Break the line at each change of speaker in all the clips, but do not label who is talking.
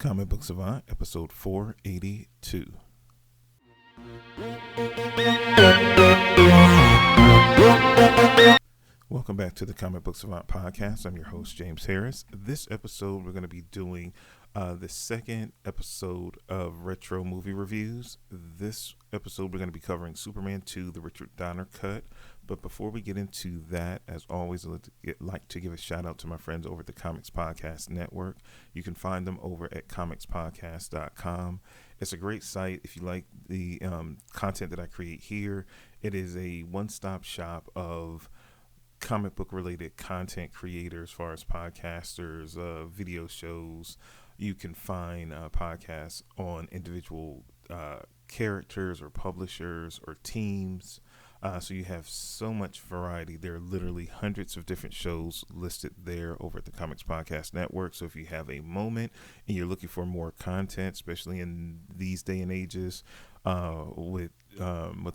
Comic Book Savant, episode 482. Welcome back to the Comic Book Savant podcast. I'm your host, James Harris. This episode, we're going to be doing the second episode of Retro Movie Reviews. This episode, we're going to be covering Superman 2, the Richard Donner cut. But before we get into that, as always, I'd like to give a shout out to my friends over at the Comics Podcast Network. You can find them over at comicspodcast.com. It's a great site if you like the content that I create here. It is a one-stop shop of comic book related content creators, as far as podcasters, video shows. You can find podcasts on individual characters or publishers or teams. So you have so much variety. There are literally hundreds of different shows listed there over at the Comics Podcast Network. So if you have a moment and you're looking for more content, especially in these day and ages, with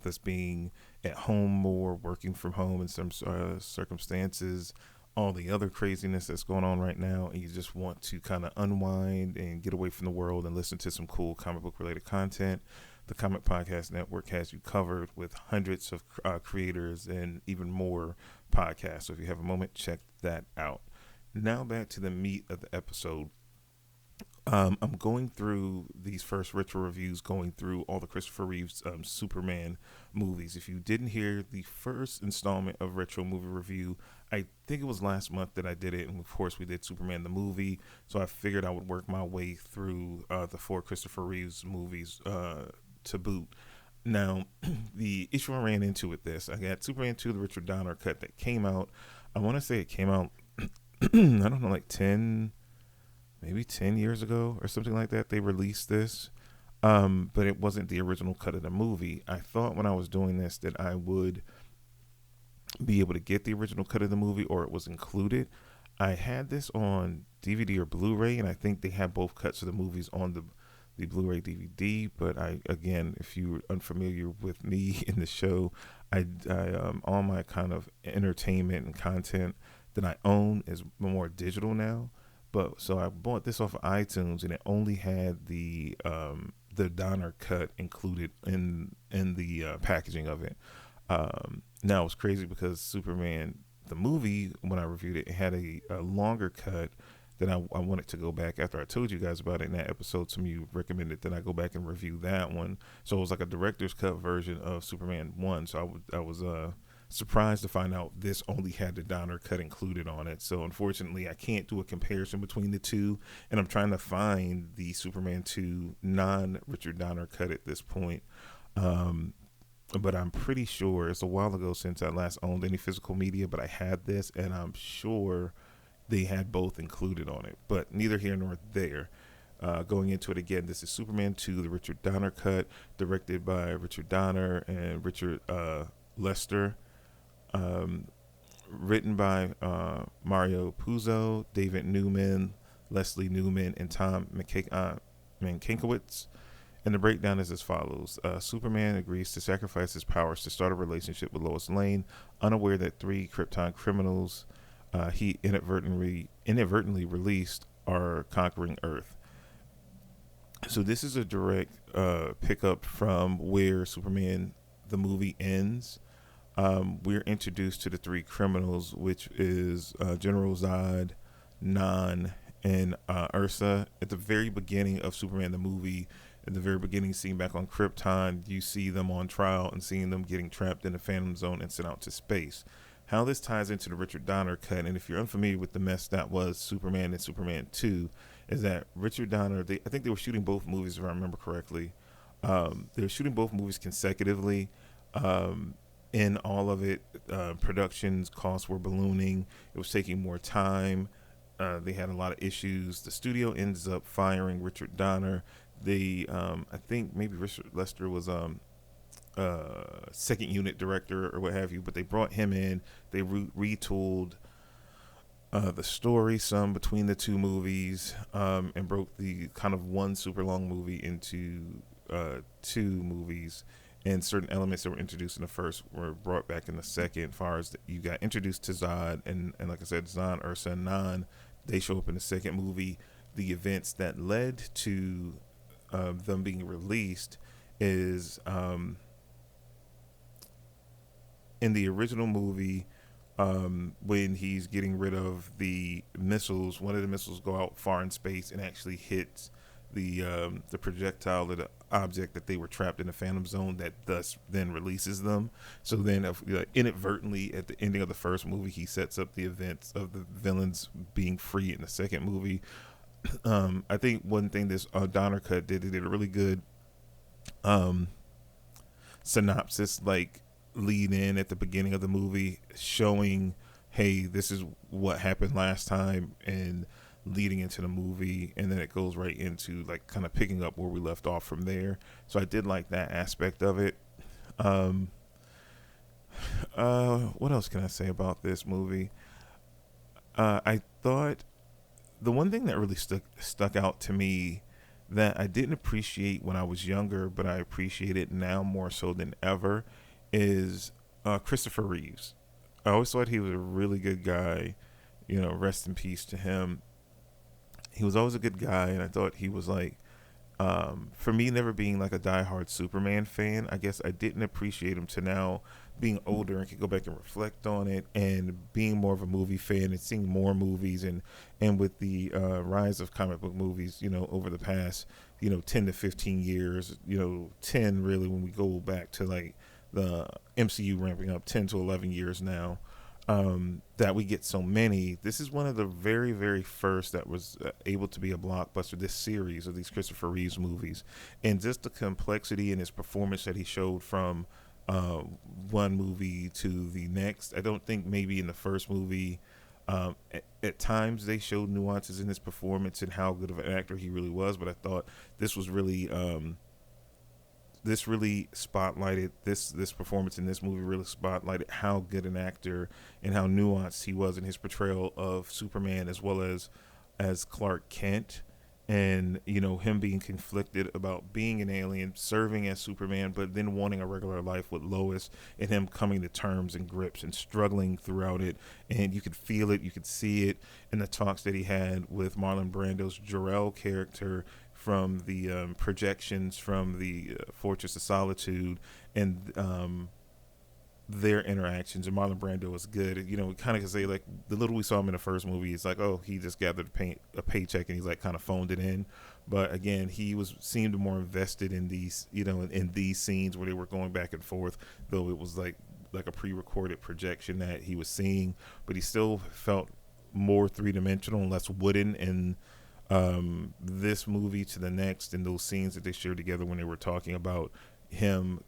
us being at home more, working from home in some circumstances, all the other craziness that's going on right now, and you just want to kind of unwind and get away from the world and listen to some cool comic book related content, the Comic Podcast Network has you covered with hundreds of creators and even more podcasts. So if you have a moment, check that out. Now back to the meat of the episode. I'm going through these first retro reviews, going through all the Christopher Reeves Superman movies. If you didn't hear the first installment of Retro Movie Review, I think it was last month that I did it. And of course, we did Superman the movie. So I figured I would work my way through the four Christopher Reeves movies to boot. Now, the issue I ran into with this, I got Superman 2, the Richard Donner cut that came out. I want to say it came out, I don't know, like 10 years ago or something like that. They released this, but it wasn't the original cut of the movie. I thought when I was doing this that I would be able to get the original cut of the movie, or it was included. I had this on DVD or Blu-ray, and I think they had both cuts of the movies on the Blu-ray DVD. But again, if you're unfamiliar with me in the show, I all my kind of entertainment and content that I own is more digital now. But so I bought this off of iTunes, and it only had the Donner cut included in the packaging of it. Now it's crazy because Superman the movie, when I reviewed it, it had a longer cut that I wanted to go back after I told you guys about it in that episode. Some of you recommended that I go back and review that one. So it was like a director's cut version of Superman 1. So I was surprised to find out this only had the Donner cut included on it. So unfortunately, I can't do a comparison between the two, and I'm trying to find the Superman 2 non-Richard Donner cut at this point. But I'm pretty sure it's a while ago since I last owned any physical media, but I had this, and I'm sure they had both included on it. But neither here nor there. Going into it again, this is Superman 2, the Richard Donner cut, directed by Richard Donner and Richard Lester. Written by Mario Puzo, David Newman, Leslie Newman, and Tom Mankiewicz. And the breakdown is as follows. Superman agrees to sacrifice his powers to start a relationship with Lois Lane, unaware that three Krypton criminals he inadvertently released are conquering Earth. So this is a direct pickup from where Superman the movie ends. We're introduced to the three criminals, which is General Zod, Nan, and Ursa. At the very beginning of Superman the movie, at the very beginning scene back on Krypton, you see them on trial and seeing them getting trapped in the Phantom Zone and sent out to space. How this ties into the Richard Donner cut, and if you're unfamiliar with the mess that was Superman and Superman 2, is that Richard Donner, I think they were shooting both movies, if I remember correctly. They were shooting both movies consecutively. In all of it, production's costs were ballooning. It was taking more time. They had a lot of issues. The studio ends up firing Richard Donner. I think maybe Richard Lester was second unit director or what have you, but they brought him in. They retooled the story some between the two movies, and broke the kind of one super long movie into two movies. And certain elements that were introduced in the first were brought back in the second. As far as you got introduced to Zod, and like I said, Zod, Ursa, and Nan, they show up in the second movie. the events that led to them being released is in the original movie, when he's getting rid of the missiles, one of the missiles go out far in space and actually hits the projectile or the object that they were trapped in the Phantom Zone, that thus then releases them. So then, inadvertently, at the ending of the first movie, he sets up the events of the villains being free in the second movie. I think one thing this Donner cut did, it did a really good um, synopsis, like lead in at the beginning of the movie, showing, hey, this is what happened last time, and leading into the movie, and then it goes right into like kind of picking up where we left off from there. So I did like that aspect of it. Um, what else can I say about this movie? I thought the one thing that really stuck out to me that I didn't appreciate when I was younger, but I appreciate it now more so than ever, is Christopher Reeves. I always thought he was a really good guy. Rest in peace to him. He was always a good guy, and I thought he was like, for me, never being like a diehard Superman fan, I guess I didn't appreciate him to now being older and could go back and reflect on it, and being more of a movie fan and seeing more movies, and with the rise of comic book movies, over the past 10 to 15 years, 10 really when we go back to like the MCU ramping up, 10 to 11 years now, that we get so many. This is one of the very, very first that was able to be a blockbuster, this series of these Christopher Reeves movies. And just the complexity in his performance that he showed from one movie to the next. I don't think maybe in the first movie, at times they showed nuances in his performance and how good of an actor he really was, but I thought this was really this really spotlighted this performance in this movie really spotlighted how good an actor and how nuanced he was in his portrayal of Superman, as well as Clark Kent, and him being conflicted about being an alien, serving as Superman, but then wanting a regular life with Lois, and him coming to terms and grips and struggling throughout it. And you could feel it, you could see it in the talks that he had with Marlon Brando's Jor-El character from the projections from the Fortress of Solitude, and their interactions. And Marlon Brando was good. Kind of could say like the little we saw him in the first movie, it's like, oh, he just gathered a paycheck and he's like kind of phoned it in. But again, he seemed more invested in these, in these scenes where they were going back and forth, though it was like a pre-recorded projection that he was seeing, but he still felt more three-dimensional and less wooden in this movie to the next, and those scenes that they shared together when they were talking about him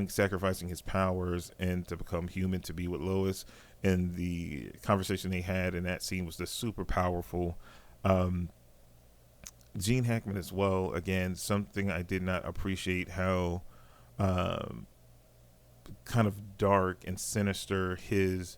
sacrificing his powers and to become human to be with Lois, and the conversation they had in that scene was just super powerful. Gene Hackman as well, again, something I did not appreciate how kind of dark and sinister his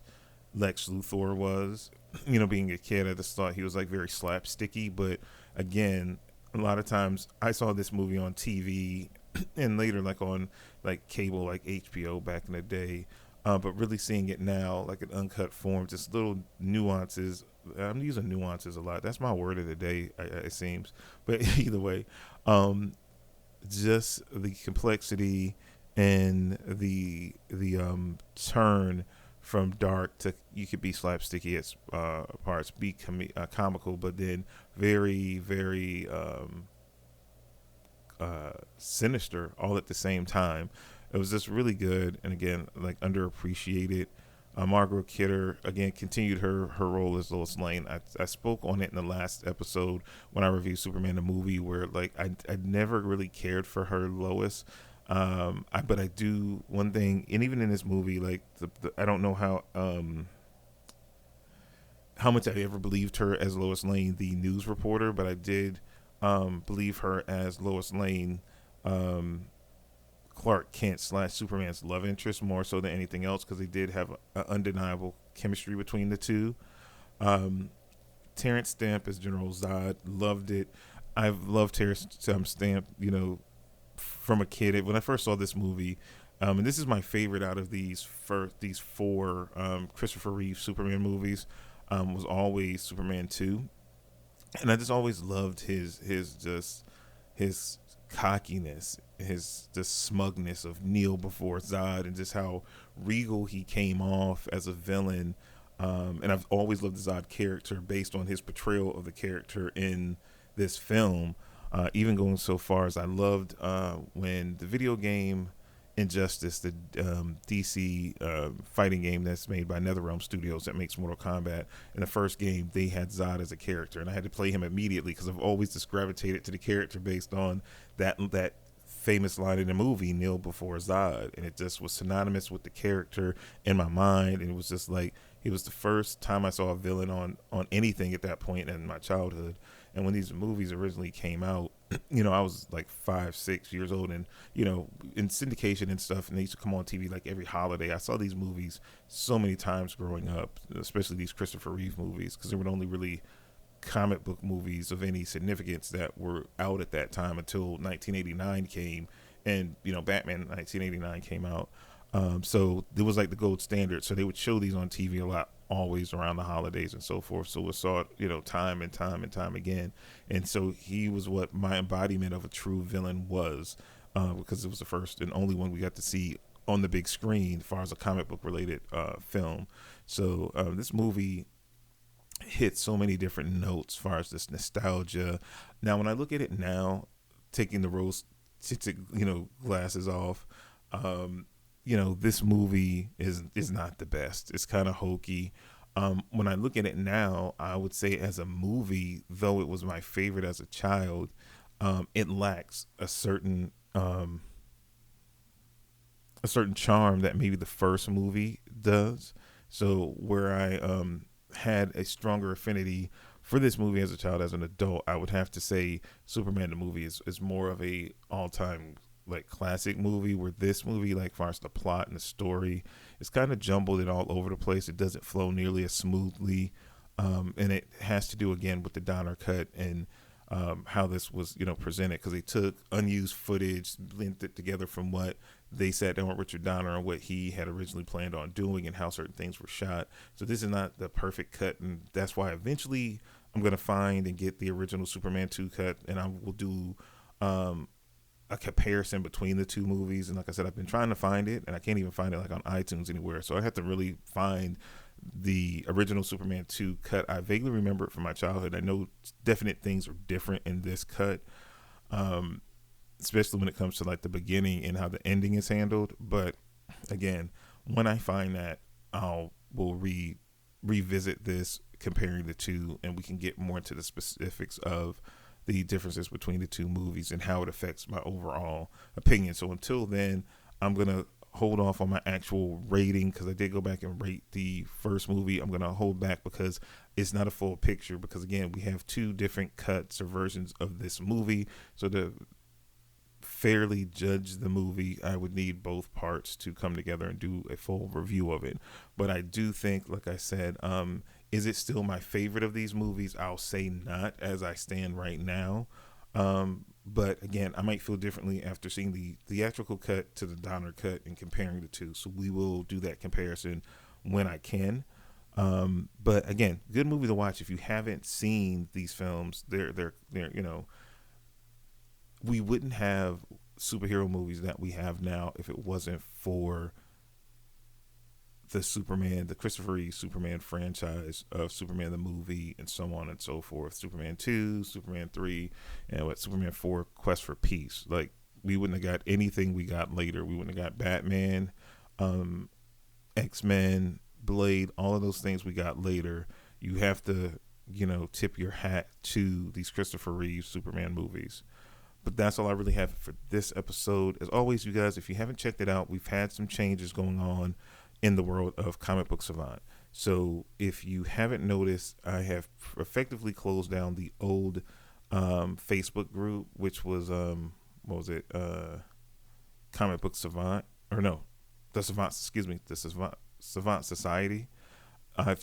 Lex Luthor was. Being a kid, I just thought he was like very slapsticky, but again, a lot of times I saw this movie on TV and later like on like cable, like HBO back in the day, but really seeing it now like an uncut form, just little nuances. I'm using nuances a lot, that's my word of the day, it seems, but either way, just the complexity and the turn from dark to, you could be slapsticky at parts, be comical, but then very, very sinister all at the same time. It was just really good, and again, like underappreciated. Margaret Kidder again continued her role as Lois Lane. I spoke on it in the last episode when I reviewed Superman the movie, where like I never really cared for her Lois. But I do one thing, and even in this movie, like I don't know how much I ever believed her as Lois Lane, the news reporter, but I did believe her as Lois Lane, Clark Kent / Superman's love interest, more so than anything else, because they did have an undeniable chemistry between the two. Terrence Stamp as General Zod, loved it. I've loved Terrence Stamp, from a kid. When I first saw this movie, and this is my favorite out of these four Christopher Reeve Superman movies, was always Superman 2. And I just always loved his cockiness, his just smugness of kneel before Zod, and just how regal he came off as a villain. And I've always loved the Zod character based on his portrayal of the character in this film. Even going so far as I loved when the video game Injustice, the DC fighting game that's made by NetherRealm Studios that makes Mortal Kombat. In the first game, they had Zod as a character, and I had to play him immediately because I've always just gravitated to the character based on that famous line in the movie, "Kneel before Zod," and it just was synonymous with the character in my mind. And it was just like it was the first time I saw a villain on anything at that point in my childhood. And when these movies originally came out, I was like 5, 6 years old, and in syndication and stuff, and they used to come on TV like every holiday. I saw these movies so many times growing up, especially these Christopher Reeve movies, because there were only really comic book movies of any significance that were out at that time until 1989 came, and Batman 1989 came out. So it was like the gold standard. So they would show these on TV a lot, always around the holidays and so forth. So we saw it, time and time and time again. And so he was what my embodiment of a true villain was, because it was the first and only one we got to see on the big screen as far as a comic book related film. So this movie hit so many different notes as far as this nostalgia. Now, when I look at it now, taking the rose tinted, glasses off, this movie is not the best. It's kind of hokey. When I look at it now, I would say as a movie, though it was my favorite as a child, it lacks a certain charm that maybe the first movie does. So where I had a stronger affinity for this movie as a child, as an adult, I would have to say Superman the movie is more of a all-time like classic movie, where this movie, like far as the plot and the story, is kind of jumbled and all over the place. It doesn't flow nearly as smoothly, and it has to do again with the Donner cut and how this was presented, because they took unused footage, linked it together from what they sat down with Richard Donner and what he had originally planned on doing and how certain things were shot. So this is not the perfect cut, and that's why eventually I'm going to find and get the original Superman 2 cut, and I will do a comparison between the two movies. And like I said, I've been trying to find it, and I can't even find it like on iTunes anywhere. So I have to really find the original Superman 2 cut. I vaguely remember it from my childhood. I know definite things are different in this cut, especially when it comes to like the beginning and how the ending is handled. But again, when I find that, we'll revisit this, comparing the two, and we can get more into the specifics of the differences between the two movies and how it affects my overall opinion. So until then, I'm going to hold off on my actual rating, because I did go back and rate the first movie. I'm going to hold back because it's not a full picture, because again, we have two different cuts or versions of this movie. So to fairly judge the movie, I would need both parts to come together and do a full review of it. But I do think, like I said, is it still my favorite of these movies? I'll say not, as I stand right now. But again, I might feel differently after seeing the theatrical cut to the Donner cut and comparing the two. So we will do that comparison when I can. But again, good movie to watch if you haven't seen these films. They're we wouldn't have superhero movies that we have now if it wasn't for the Christopher Reeve Superman franchise of Superman the movie and so on and so forth. Superman 2, Superman 3, and Superman 4, Quest for Peace. Like, we wouldn't have got anything we got later. We wouldn't have got Batman, X-Men, Blade, all of those things we got later. You have to, tip your hat to these Christopher Reeve Superman movies. But that's all I really have for this episode. As always, you guys, if you haven't checked it out, we've had some changes going on in the world of Comic Book Savant. So if you haven't noticed, I have effectively closed down the old Facebook group, which was Comic Book Savant, or no, the Savant Society. I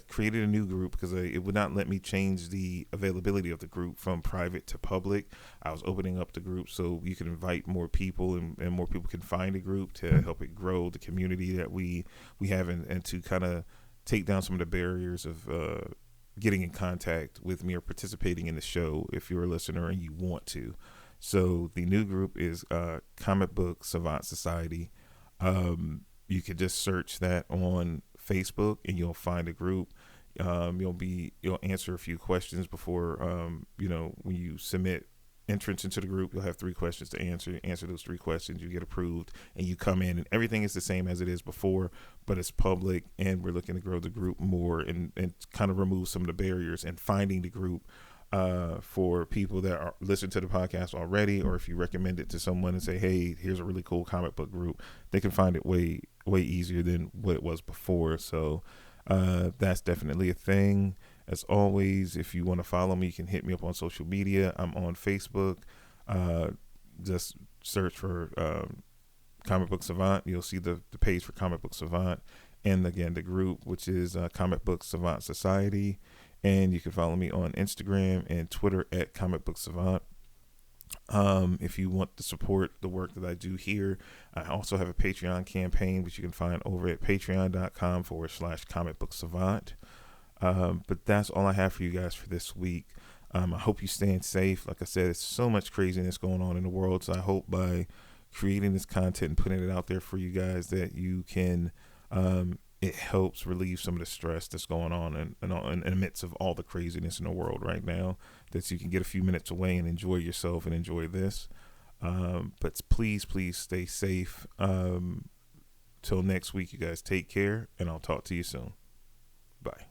created a new group because it would not let me change the availability of the group from private to public. I was opening up the group so you can invite more people, and more people can find a group to help it grow the community that we have, and to kind of take down some of the barriers of getting in contact with me or participating in the show if you're a listener and you want to. So the new group is Comic Book Savant Society. You could just search that on Facebook and you'll find a group. You'll answer a few questions before when you submit entrance into the group. You'll have 3 questions to answer those 3 questions, you get approved, and you come in, and everything is the same as it is before, but it's public, and we're looking to grow the group more and kind of remove some of the barriers, and finding the group for people that are listen to the podcast already, or if you recommend it to someone and say, hey, here's a really cool comic book group, they can find it way easier than what it was before. So that's definitely a thing. As always, if you want to follow me, you can hit me up on social media. I'm on Facebook. Just search for Comic Book Savant. You'll see the page for Comic Book Savant. And again, the group, which is Comic Book Savant Society. And you can follow me on Instagram and Twitter at Comic Book Savant. If you want to support the work that I do here, I also have a Patreon campaign, which you can find over at patreon.com/Comic Book Savant. But that's all I have for you guys for this week. I hope you're staying safe. Like I said, there's so much craziness going on in the world. So I hope by creating this content and putting it out there for you guys that you can, it helps relieve some of the stress that's going on in the midst of all the craziness in the world right now, that you can get a few minutes away and enjoy yourself and enjoy this. But please stay safe. Till next week, you guys take care, and I'll talk to you soon. Bye.